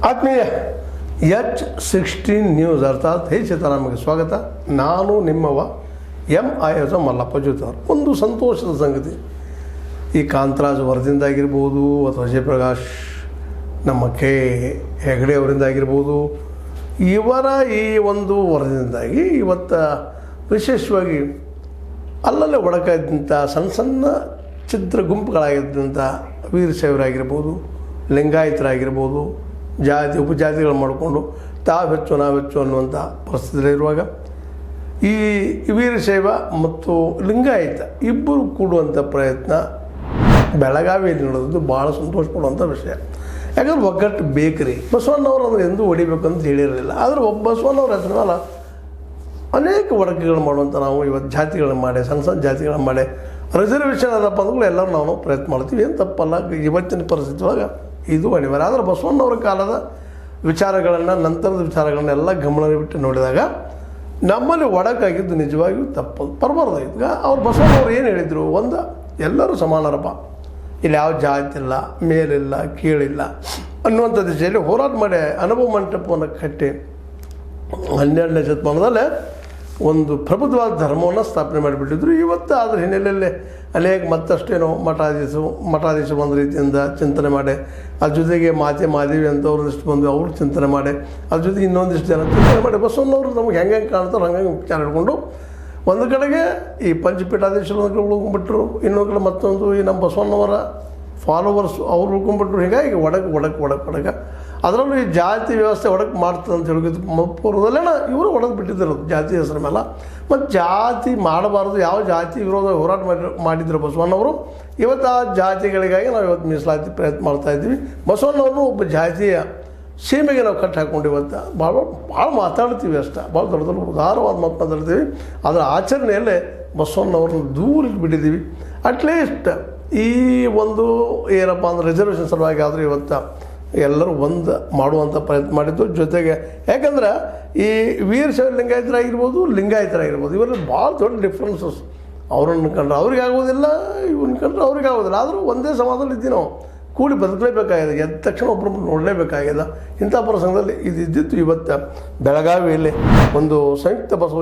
ಆತ್ಮೀಯ H16 news ಅರ್ಥಾತ್ ಹೇ ಸೀತಾರಾಮಗೆ ಸ್ವಾಗತ. ನಾನು ನಿಮ್ಮವ MIS ಮಲ್ಲಪ್ಪ ಜೋತವರು. ಒಂದು ಸಂತೋಷದ ಸಂಗತಿ, ಈ ಕಾಂತರಾಜ್ ವರದಿಂದಾಗಿರ್ಬೋದು ಅಥವಾ ಜಯಪ್ರಕಾಶ್ ನಮ್ಮ ಕೆ ಹೆಗಡೆ ಅವರಿಂದಾಗಿರ್ಬೋದು, ಇವರ ಈ ಒಂದು ವರದಿಂದಾಗಿ ಇವತ್ತು ವಿಶೇಷವಾಗಿ ಅಲ್ಲಲ್ಲೇ ಒಡಕಾದಂಥ ಸಣ್ಣ ಸಣ್ಣ ಚಿತ್ರ ಗುಂಪುಗಳಾಗಿದ್ದಂಥ ವೀರಶೈವರಾಗಿರ್ಬೋದು, ಲಿಂಗಾಯತರಾಗಿರ್ಬೋದು, ಜಾತಿ ಉಪಜಾತಿಗಳು ಮಾಡಿಕೊಂಡು ತಾವು ಹೆಚ್ಚು ನಾವು ಹೆಚ್ಚು ಅನ್ನುವಂಥ ಪರಿಸ್ಥಿತಿಯಲ್ಲಿರುವಾಗ ಈ ವೀರಶೈವ ಮತ್ತು ಲಿಂಗಾಯತ ಇಬ್ಬರು ಕೂಡುವಂಥ ಪ್ರಯತ್ನ ಬೆಳಗಾವಿಯಲ್ಲಿ ನಡೆದು ಭಾಳ ಸಂತೋಷ ಪಡುವಂಥ ವಿಷಯ. ಯಾಕಂದ್ರೆ ಒಗ್ಗಟ್ಟು ಬೇಕ್ರಿ. ಬಸವಣ್ಣವರು ಅದನ್ನು ಎಂದೂ ಹೊಡಿಬೇಕಂತ ಹೇಳಿರಲಿಲ್ಲ. ಆದರೆ ಒಬ್ಬ ಬಸವಣ್ಣವ್ರ ಹೆಸರು ಮೇಲೆ ಅನೇಕ ಒಡಕೆಗಳು ಮಾಡುವಂಥ ನಾವು ಇವತ್ತು ಜಾತಿಗಳನ್ನ ಮಾಡಿ, ಸಣ್ಣ ಸಣ್ಣ ಜಾತಿಗಳನ್ನ ಮಾಡಿ ರಿಸರ್ವೇಷನ್ ಅದಪ್ಪ ಅಂದ್ಗಳು ಎಲ್ಲರೂ ನಾವು ಪ್ರಯತ್ನ ಮಾಡ್ತೀವಿ. ಏನು ತಪ್ಪಲ್ಲ, ಇವತ್ತಿನ ಪರಿಸ್ಥಿತಿ ಒಳಗೆ ಇದು ಅನಿವಾರ್ಯ. ಆದರೆ ಬಸವಣ್ಣವರ ಕಾಲದ ವಿಚಾರಗಳನ್ನು, ನಂತರದ ವಿಚಾರಗಳನ್ನೆಲ್ಲ ಗಮನವಿಟ್ಟು ನೋಡಿದಾಗ ನಮ್ಮಲ್ಲಿ ಒಡಕಾಗಿದ್ದು ನಿಜವಾಗಿಯೂ ತಪ್ಪು ಬರಬಾರ್ದಾಗಿತ್ತು. ಅವ್ರು ಬಸವಣ್ಣವ್ರು ಏನು ಹೇಳಿದರು, ಒಂದು ಎಲ್ಲರೂ ಸಮಾನರಪ್ಪ, ಇಲ್ಲಿ ಯಾವ ಜಾತಿ ಇಲ್ಲ, ಮೇಲಿಲ್ಲ, ಕೀಳಿಲ್ಲ ಅನ್ನುವಂಥ ದಿಶೆಯಲ್ಲಿ ಹೋರಾಟ ಮಾಡಿ ಅನುಭವ ಮಂಟಪವನ್ನು ಕಟ್ಟಿ 12ನೇ ಶತಮಾನದಲ್ಲೇ ಒಂದು ಪ್ರಬುದ್ಧವಾದ ಧರ್ಮವನ್ನು ಸ್ಥಾಪನೆ ಮಾಡಿಬಿಟ್ಟಿದ್ರು. ಇವತ್ತು ಅದರ ಹಿನ್ನೆಲೆಯಲ್ಲಿ ಅನೇಕ ಮತ್ತಷ್ಟೇನೋ ಮಠಾಧೀಶ ಒಂದು ರೀತಿಯಿಂದ ಚಿಂತನೆ ಮಾಡಿ, ಅದ್ರ ಜೊತೆಗೆ ಮಾದೇವಿ ಅಂತವ್ರದಿಷ್ಟು ಬಂದು ಅವರು ಚಿಂತನೆ ಮಾಡಿ, ಅದ್ರ ಜೊತೆಗೆ ಇನ್ನೊಂದಿಷ್ಟು ಜನ ಚಿಂತನೆ ಮಾಡಿ ಬಸವಣ್ಣವರು ನಮ್ಗೆ ಹೆಂಗೆ ಕಾಣ್ತಾರೆ ಹಂಗೆ ವಿಚಾರ ಹಿಡ್ಕೊಂಡು ಒಂದು ಕಡೆಗೆ ಈ ಪಂಚಪೀಠಾಧೀಶರು ಉಳ್ಕೊಂಡ್ಬಿಟ್ರು, ಇನ್ನೊಂದು ಕಡೆ ಮತ್ತೊಂದು ಈ ನಮ್ಮ ಬಸವಣ್ಣವರ ಫಾಲೋವರ್ಸ್ ಅವ್ರು ಉಳ್ಕೊಂಡ್ಬಿಟ್ರು. ಹೀಗಾಗಿ ಒಡಕ್ಕೆ ಅದರಲ್ಲೂ ಈ ಜಾತಿ ವ್ಯವಸ್ಥೆ ಒಡಕ್ಕೆ ಮಾಡ್ತದೆ ಅಂತ ಹೇಳಿದ್ರು ಪೂರ್ವದಲ್ಲೇನ ಇವರು ಒಡೆದು ಬಿಟ್ಟಿದ್ದಿರೋದು ಜಾತಿ ಹೆಸರ ಮೇಲೆ. ಮತ್ತು ಜಾತಿ ಮಾಡಬಾರ್ದು, ಯಾವ ಜಾತಿ ವಿರೋಧ ಹೋರಾಟ ಮಾಡಿದ್ರು ಬಸವಣ್ಣವರು. ಇವತ್ತು ಆ ಜಾತಿಗಳಿಗಾಗಿ ನಾವು ಇವತ್ತು ಮೀಸಲಾತಿ ಪ್ರಯತ್ನ ಮಾಡ್ತಾಯಿದ್ದೀವಿ. ಬಸವಣ್ಣವ್ರನ್ನೂ ಒಬ್ಬ ಜಾತಿಯ ಸೀಮೆಗೆ ನಾವು ಕಟ್ಟಿ ಹಾಕ್ಕೊಂಡು ಇವತ್ತು ಭಾಳ ಮಾತಾಡ್ತೀವಿ ಅಷ್ಟೇ, ಭಾಳ ದೊಡ್ಡ ಉದಾರವಾದ ಮಾತಾಡ್ತೀವಿ. ಅದರ ಆಚರಣೆಯಲ್ಲೇ ಬಸವಣ್ಣವ್ರನ್ನ ದೂರ ಬಿಟ್ಟಿದ್ದೀವಿ. ಅಟ್ಲೀಸ್ಟ್ ಈ ಒಂದು ಏನಪ್ಪ ಅಂದ್ರೆ ರಿಸರ್ವೇಷನ್ ಸಲುವಾಗಿ ಆದರೂ ಇವತ್ತು ಎಲ್ಲರೂ ಒಂದು ಮಾಡುವಂಥ ಪ್ರಯತ್ನ ಮಾಡಿದ್ದು. ಜೊತೆಗೆ ಯಾಕಂದ್ರೆ ಈ ವೀರಶೈವ ಲಿಂಗಾಯತರಾಗಿರ್ಬೋದು ಇವರಲ್ಲಿ ಭಾಳ ದೊಡ್ಡ ಡಿಫ್ರೆನ್ಸಸ್. ಅವ್ರನ್ನ ಕಂಡ್ರೆ ಅವ್ರಿಗೆ ಆಗೋದಿಲ್ಲ, ಇವ್ರನ್ನ ಕಂಡ್ರೆ ಅವ್ರಿಗೆ ಆಗೋದಿಲ್ಲ. ಆದರೂ ಒಂದೇ ಸಮಾಜದಲ್ಲಿ ಇದ್ದೀವಿ ನಾವು, ಕೂಡಿ ಬದುಕಲೇಬೇಕಾಗಿದೆ, ಎದ್ದ ತಕ್ಷಣ ಒಬ್ಬರೊಬ್ಬರು ನೋಡಲೇಬೇಕಾಗಿದೆ. ಇಂಥ ಪ್ರಸಂಗದಲ್ಲಿ ಇದ್ದಿದ್ದು ಇವತ್ತು ಬೆಳಗಾವಿಯಲ್ಲಿ ಒಂದು ಸಂಯುಕ್ತ ಬಸವ